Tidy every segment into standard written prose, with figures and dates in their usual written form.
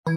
Saya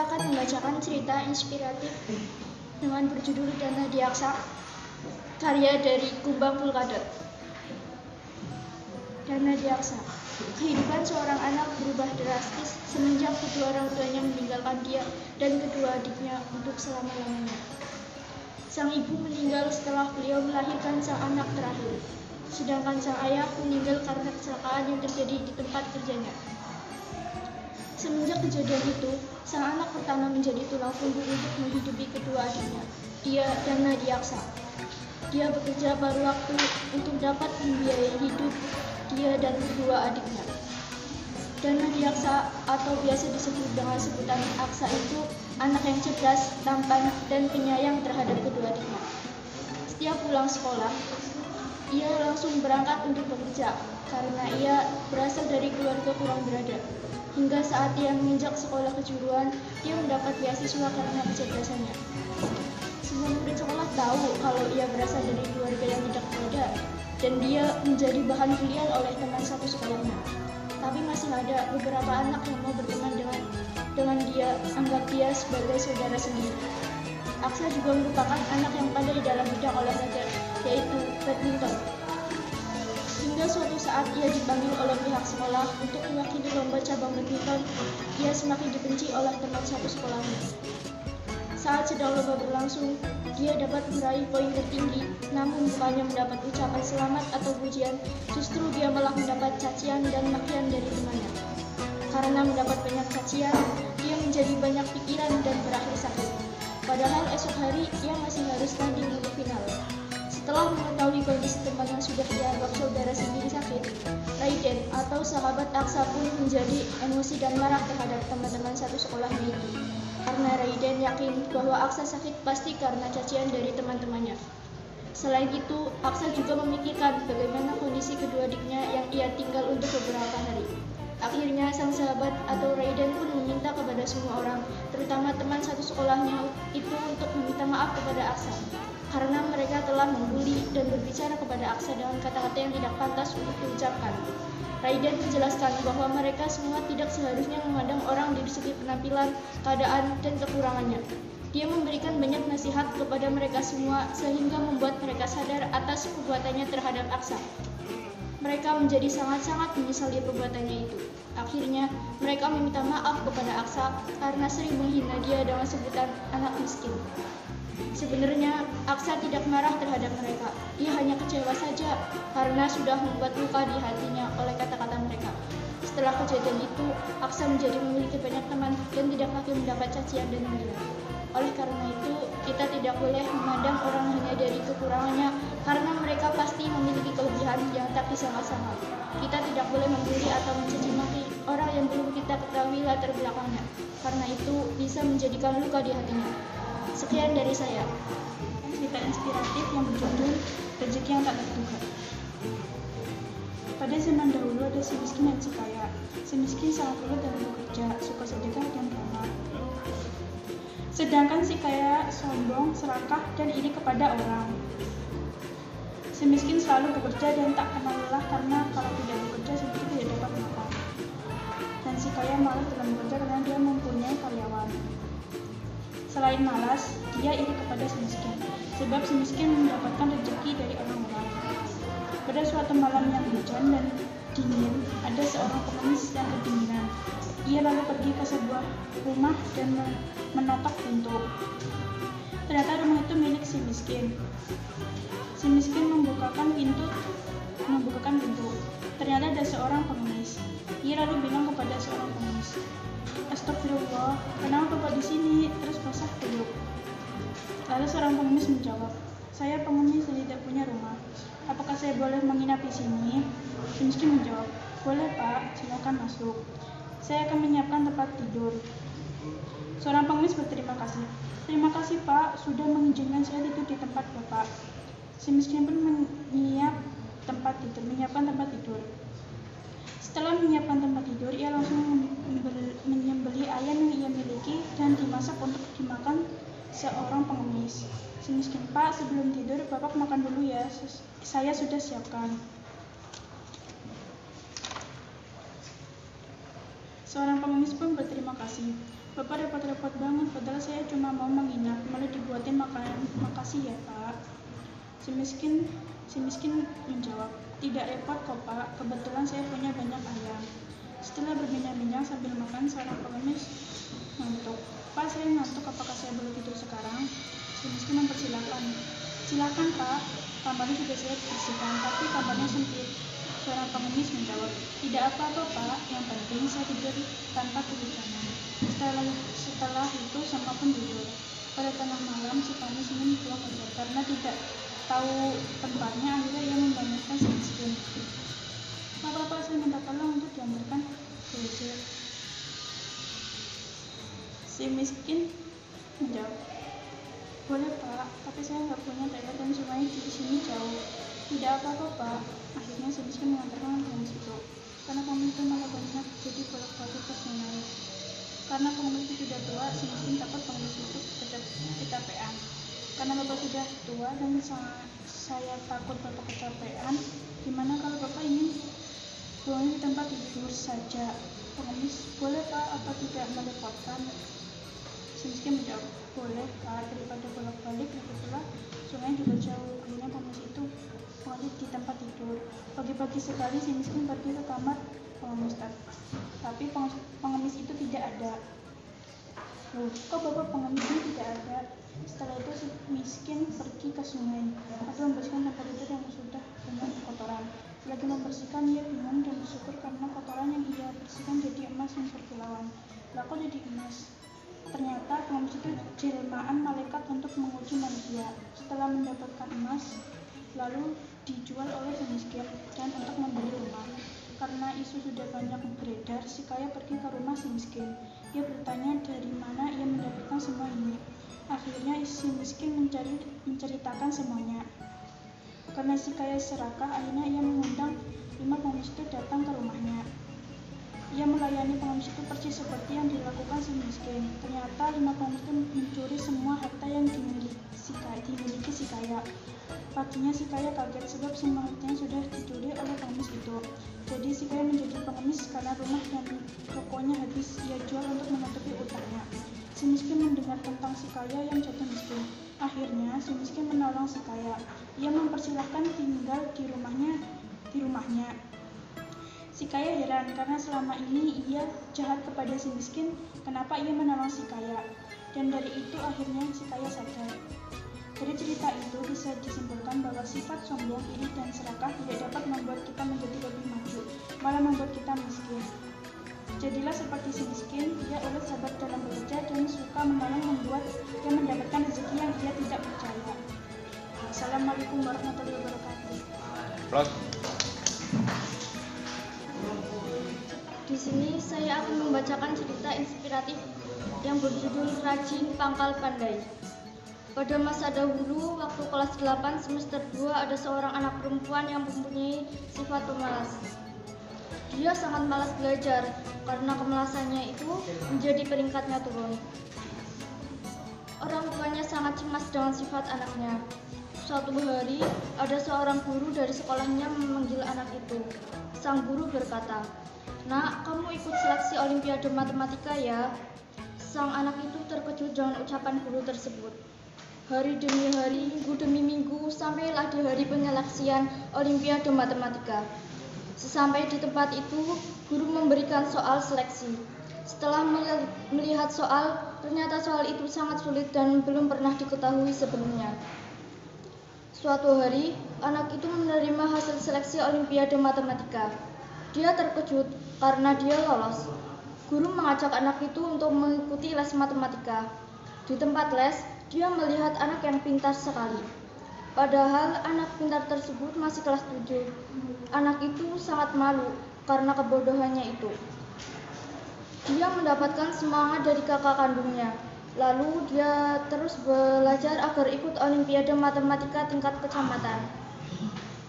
akan membacakan cerita inspiratif dengan berjudul Dana Diaksa, karya dari Kumbang Pulkade. Dana Diaksa. Kehidupan seorang anak berubah drastis semenjak kedua orang tuanya meninggalkan dia dan kedua adiknya untuk selama-lamanya. Sang ibu meninggal setelah beliau melahirkan sang anak terakhir, sedangkan sang ayah meninggal karena kecelakaan yang terjadi di tempat kerjanya. Semenjak kejadian itu, sang anak pertama menjadi tulang punggung untuk menghidupi kedua adiknya. Dia Dana Diaksa. Dia bekerja paruh waktu untuk dapat membiayai hidup dia dan kedua adiknya. Dana Diaksa atau biasa disebut dengan sebutan Aksa itu anak yang cerdas, tampan, dan penyayang terhadap kedua adiknya. Setiap pulang sekolah, ia langsung berangkat untuk bekerja karena ia berasal dari keluarga kurang berada. Hingga saat ia menginjak sekolah kejuruan, dia mendapat beasiswa karena kecerdasannya. Semua murid sekolah tahu kalau ia berasal dari keluarga yang tidak berada, dan dia menjadi bahan bulian oleh teman satu sekolahnya. Tapi masih ada beberapa anak yang mau berteman dengan dia, anggap dia sebagai saudara sendiri. Aksa juga merupakan anak yang pandai dalam bidang olahraga, yaitu badminton. Hingga suatu saat ia dipanggil oleh pihak sekolah untuk mewakili lomba cabang badminton, ia semakin dibenci oleh teman satu sekolahnya. Saat sedang lomba berlangsung, dia dapat meraih poin tertinggi, namun bukannya mendapat ucapan selamat atau pujian, justru dia malah mendapat cacian dan makian dari temannya. Karena mendapat banyak cacian, dia menjadi banyak pikiran dan berakhir sakit. Padahal esok hari ia masih harus tanding untuk final. Setelah mengetahui kondisi teman yang sudah dianggap saudara sendiri sakit, Raiden atau sahabat Aksa pun menjadi emosi dan marah terhadap teman-teman satu sekolahnya itu. Karena Raiden yakin bahwa Aksa sakit pasti karena cacian dari teman-temannya. Selain itu, Aksa juga memikirkan bagaimana kondisi kedua adiknya yang ia tinggal untuk beberapa hari. Akhirnya sang sahabat atau Raiden pun meminta kepada semua orang, terutama teman satu sekolahnya itu, untuk meminta maaf kepada Aksa. Karena mereka telah membuli dan berbicara kepada Aksa dengan kata-kata yang tidak pantas untuk diucapkan. Raiden menjelaskan bahwa mereka semua tidak seharusnya memandang orang dari segi penampilan, keadaan, dan kekurangannya. Dia memberikan banyak nasihat kepada mereka semua sehingga membuat mereka sadar atas perbuatannya terhadap Aksa. Mereka menjadi sangat-sangat menyesali perbuatannya itu. Akhirnya, mereka meminta maaf kepada Aksa karena sering menghina dia dengan sebutan anak miskin. Sebenarnya, Aksa tidak marah terhadap mereka. Ia hanya kecewa saja karena sudah membuat luka di hatinya oleh kata-kata mereka. Setelah kejadian itu, Aksa menjadi memiliki banyak teman dan tidak lagi mendapat cacian dan hinaan. Oleh karena itu, kita tidak boleh memandang orang hanya dari kekurangannya karena mereka pasti memiliki kelebihan yang tak disangka-sangka. Kita tidak boleh membuli atau mencaci maki orang yang belum kita ketahui latar belakangnya, karena itu bisa menjadikan luka di hatinya. Sekian dari saya. Cerita inspiratif yang berjudul Rezeki yang Tak Terduga. Pada zaman dahulu ada si miskin dan si kaya. Si miskin sangat ulet dalam bekerja, suka sedekah dan ramah. Sedangkan si kaya sombong, serakah, dan iri kepada orang. Si miskin selalu bekerja dan tak kenal lelah karena kalau tidak bekerja si miskin tidak dapat makan. Dan si kaya malas dalam bekerja karena dia mempunyai karyawan. Selain malas, dia iri kepada si miskin, sebab si miskin mendapatkan rezeki dari orang-orang. Pada suatu malam yang hujan dan dingin, ada seorang pengemis yang kedinginan. Ia lalu pergi ke sebuah rumah dan menotok pintu. Ternyata rumah itu milik si miskin. Si miskin membukakan pintu. Ternyata ada seorang pengemis. Ia lalu bilang kepada seorang pengemis, "Astagfirullah, kenapa Bapak di sini?" Terus basah kuyup. Lalu seorang pengemis menjawab, "Saya pengemis dan tidak punya rumah. Apakah saya boleh menginap di sini?" Si miskin menjawab, "Boleh Pak, silakan masuk. Saya akan menyiapkan tempat tidur." Seorang pengemis berterima kasih. "Terima kasih Pak, sudah mengizinkan saya tidur di tempat Bapak." Si miskin pun menyiapkan tempat tidur. Setelah menyiapkan tempat tidur, ia langsung menyembelih ayam yang ia miliki dan dimasak untuk dimakan seorang pengemis. Si miskin, "Pak, sebelum tidur Bapak makan dulu ya, saya sudah siapkan." Seorang pengemis pun berterima kasih. Bapak repot-repot banget, padahal saya cuma mau menginap, malah dibuatin makanan. Makasih ya Pak. Si miskin menjawab, tidak repot kok Pak, kebetulan saya punya banyak ayam. Setelah berbincang-bincang sambil makan, seorang pengemis ngantuk. Pak, saya ngantuk, apakah saya boleh tidur sekarang? Si miskin mempersilahkan. Silakan Pak, kamarnya sudah saya bersihkan, tapi kamarnya sempit. Seorang pengemis menjawab, tidak apa-apa Pak, yang penting saya tidur tanpa kehujanan. Setelah itu semua pun tidur. Pada tengah malam si pengemis ingin pulang kerja karena tidak tahu tempatnya. Akhirnya ia membangunkan si miskin. Bapak, saya minta tolong untuk diantarkan ke WC. Si miskin menjawab, boleh Pak, tapi saya nggak punya toilet dan sungai di sini jauh. Tidak apa-apa Pak. Akhirnya si miskin mengantarkan pengemis itu. Karena pengemis itu malah banyak jadi bolak-balik ke sungai. Karena pengemis itu sudah tua, si miskin takut pengemis itu kecapean. Karena Bapak sudah tua dan saya takut Bapak kecapean, gimana kalau Bapak ingin pulang di tempat tidur saja? Pengemis, boleh Pak, apa tidak merepotkan? Si miskin menjawab, boleh Pak, daripada bolak-balik, lagi pula sungai juga jauh. Akhirnya pengemis itu mengambil di tempat tidur. Pagi-pagi sekali si miskin pergi ke kamar pengemis, tapi pengemis itu tidak ada. Loh, kok Bapak pengemis ini tidak ada? Setelah itu si miskin pergi ke sungai atau membersihkan tempat tidur yang sudah penuh kotoran. Lagi membersihkan, ia bingung dan bersyukur karena kotoran yang ia bersihkan jadi emas yang berkilauan. Lah kok jadi emas? Ternyata pengemis itu jelmaan malaikat untuk menguji manusia. Setelah mendapatkan emas, lalu dijual oleh si miskin dan untuk membeli rumah. Karena isu sudah banyak beredar, si kaya pergi ke rumah si miskin. Ia bertanya dari mana ia mendapatkan semua ini. Akhirnya si miskin menceritakan semuanya. Karena si kaya serakah, akhirnya ia mengundang 5 pengemis itu datang ke rumahnya. Ia melayani pengemis itu persis seperti yang dilakukan si miskin. Ternyata 5 pengemis itu mencuri semua harta yang dimiliki si kaya. Paginya si kaya kaget sebab semua hartanya sudah dicuri oleh pengemis itu. Jadi si kaya menjadi pengemis karena rumah dan tokonya habis ia jual untuk menutupi utangnya. Si miskin mendengar tentang si kaya yang jatuh miskin. Akhirnya si miskin menolong si kaya. Ia mempersilahkan tinggal di rumahnya. Si kaya heran karena selama ini ia jahat kepada si miskin, kenapa ia menolong si kaya. Dan dari itu akhirnya si kaya sadar. Dari cerita itu bisa disimpulkan bahwa sifat sombong, iri, dan serakah tidak dapat membuat kita menjadi lebih maju, malah membuat kita miskin. Jadilah seperti si miskin, ia ulet sabar dalam bekerja dan suka menolong membuat ia mendapatkan rezeki yang ia tidak percaya. Assalamualaikum warahmatullahi wabarakatuh. Di sini saya akan membacakan cerita inspiratif yang berjudul Rajin Pangkal Pandai. Pada masa dahulu, waktu kelas 8 semester 2, ada seorang anak perempuan yang mempunyai sifat pemalas. Dia sangat malas belajar karena kemalasannya itu menjadi peringkatnya turun. Orang tuanya sangat cemas dengan sifat anaknya. Suatu hari, ada seorang guru dari sekolahnya memanggil anak itu. Sang guru berkata, "Nak, kamu ikut seleksi Olimpiade Matematika ya?" Sang anak itu terkejut dengan ucapan guru tersebut. Hari demi hari, minggu demi minggu, sampailah di hari penyeleksian Olimpiade Matematika. Sesampai di tempat itu, guru memberikan soal seleksi. Setelah melihat soal, ternyata soal itu sangat sulit dan belum pernah diketahui sebelumnya. Suatu hari, anak itu menerima hasil seleksi Olimpiade Matematika. Dia terkejut karena dia lolos. Guru mengajak anak itu untuk mengikuti les matematika. Di tempat les, dia melihat anak yang pintar sekali. Padahal anak pintar tersebut masih kelas 7. Anak itu sangat malu karena kebodohannya itu. Dia mendapatkan semangat dari kakak kandungnya. Lalu dia terus belajar agar ikut Olimpiade Matematika tingkat kecamatan.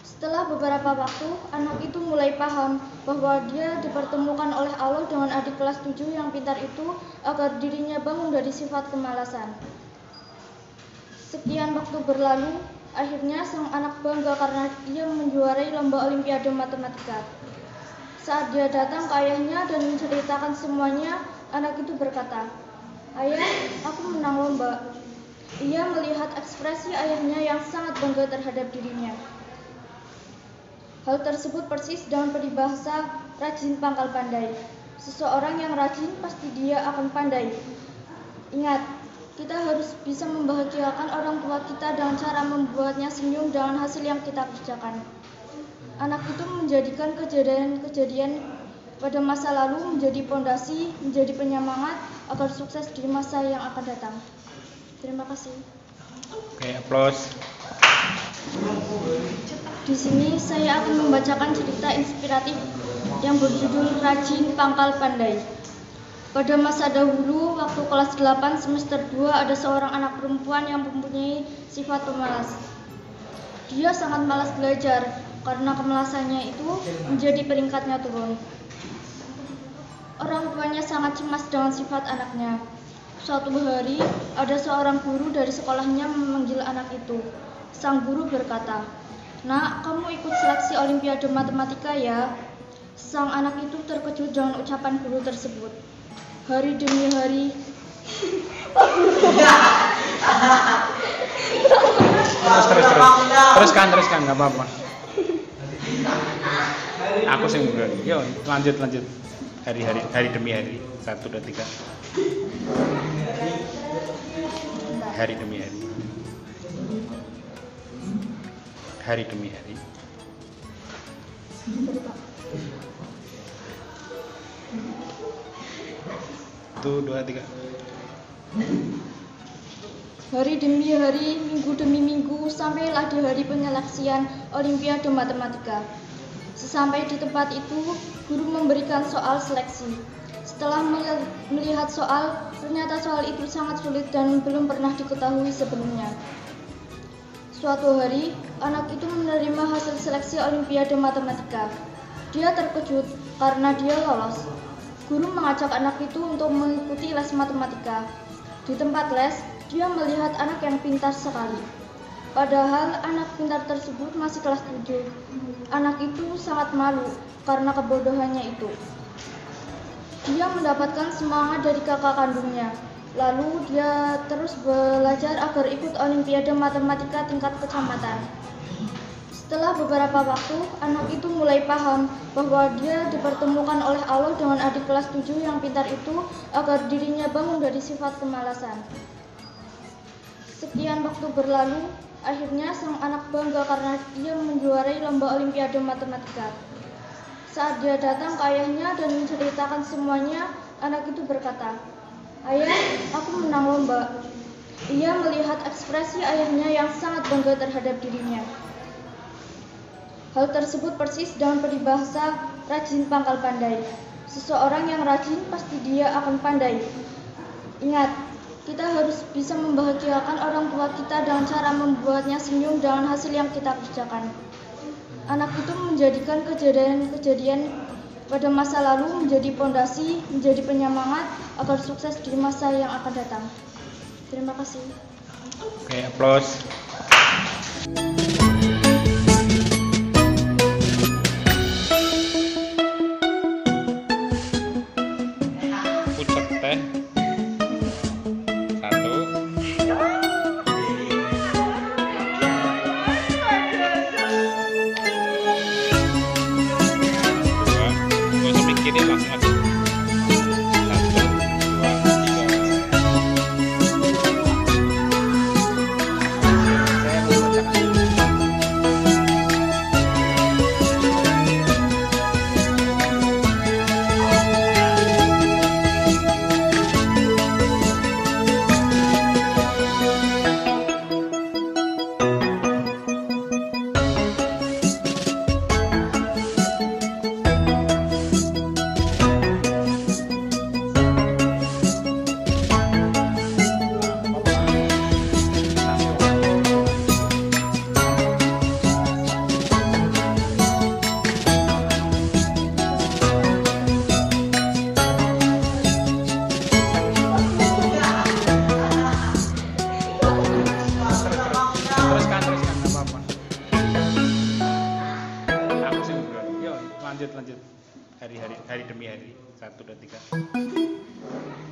Setelah beberapa waktu, anak itu mulai paham bahwa dia dipertemukan oleh Allah dengan adik kelas 7 yang pintar itu agar dirinya bangun dari sifat kemalasan. Sekian waktu berlalu, akhirnya sang anak bangga karena ia menjuarai lomba Olimpiade Matematika. Saat dia datang ke ayahnya dan menceritakan semuanya, anak itu berkata, "Ayah, aku menang lomba." Ia melihat ekspresi ayahnya yang sangat bangga terhadap dirinya. Hal tersebut persis dengan peribahasa rajin pangkal pandai. Seseorang yang rajin pasti dia akan pandai. Ingat, kita harus bisa membahagiakan orang tua kita dengan cara membuatnya senyum dengan hasil yang kita kerjakan. Anak itu menjadikan kejadian-kejadian pada masa lalu menjadi pondasi, menjadi penyemangat agar sukses di masa yang akan datang. Terima kasih. Oke, aplaus. Di sini saya akan membacakan cerita inspiratif yang berjudul Rajin Pangkal Pandai. Pada masa dahulu, waktu kelas 8 semester 2, ada seorang anak perempuan yang mempunyai sifat pemalas. Dia sangat malas belajar, karena kemalasannya itu menjadi peringkatnya turun. Orang tuanya sangat cemas dengan sifat anaknya. Suatu hari, ada seorang guru dari sekolahnya memanggil anak itu. Sang guru berkata, "Nak, kamu ikut seleksi Olimpiade Matematika ya?" Sang anak itu terkejut dengan ucapan guru tersebut. Hari demi hari, Teruskan, nggak apa-apa. Aku sih bukan. Yo, lanjut. Hari demi hari. 1, 2, 3. Hari demi hari. Hari demi hari. 1, 2, 3. hari demi hari, minggu demi minggu, sampailah di hari penyeleksian Olimpiade Matematika. Sesampai di tempat itu, guru memberikan soal seleksi. Setelah melihat soal, ternyata soal itu sangat sulit dan belum pernah diketahui sebelumnya. Suatu hari, anak itu menerima hasil seleksi Olimpiade Matematika. Dia terkejut karena dia lolos. Guru mengajak anak itu untuk mengikuti les matematika. Di tempat les, dia melihat anak yang pintar sekali. Padahal anak pintar tersebut masih kelas 7. Anak itu sangat malu karena kebodohannya itu. Dia mendapatkan semangat dari kakak kandungnya. Lalu dia terus belajar agar ikut Olimpiade Matematika tingkat kecamatan. Setelah beberapa waktu, anak itu mulai paham bahwa dia dipertemukan oleh Allah dengan adik kelas 7 yang pintar itu agar dirinya bangun dari sifat kemalasan. Sekian waktu berlalu, akhirnya sang anak bangga karena dia menjuarai lomba Olimpiade Matematika. Saat dia datang ke ayahnya dan menceritakan semuanya, anak itu berkata, "Ayah, aku menang lomba." Ia melihat ekspresi ayahnya yang sangat bangga terhadap dirinya. Hal tersebut persis dengan peribahasa rajin pangkal pandai. Seseorang yang rajin pasti dia akan pandai. Ingat, kita harus bisa membahagiakan orang tua kita dengan cara membuatnya senyum dengan hasil yang kita kerjakan. Anak itu menjadikan kejadian-kejadian pada masa lalu menjadi pondasi, menjadi penyemangat agar sukses di masa yang akan datang. Terima kasih. Oke, aplaus. Pucuk teh. 1. Gak usah mikirin, langsung aja. 1, 2, 3. Teruskan, nggak apa-apa. Aku sih bukan. Yo, lanjut. hari demi hari 1 2 3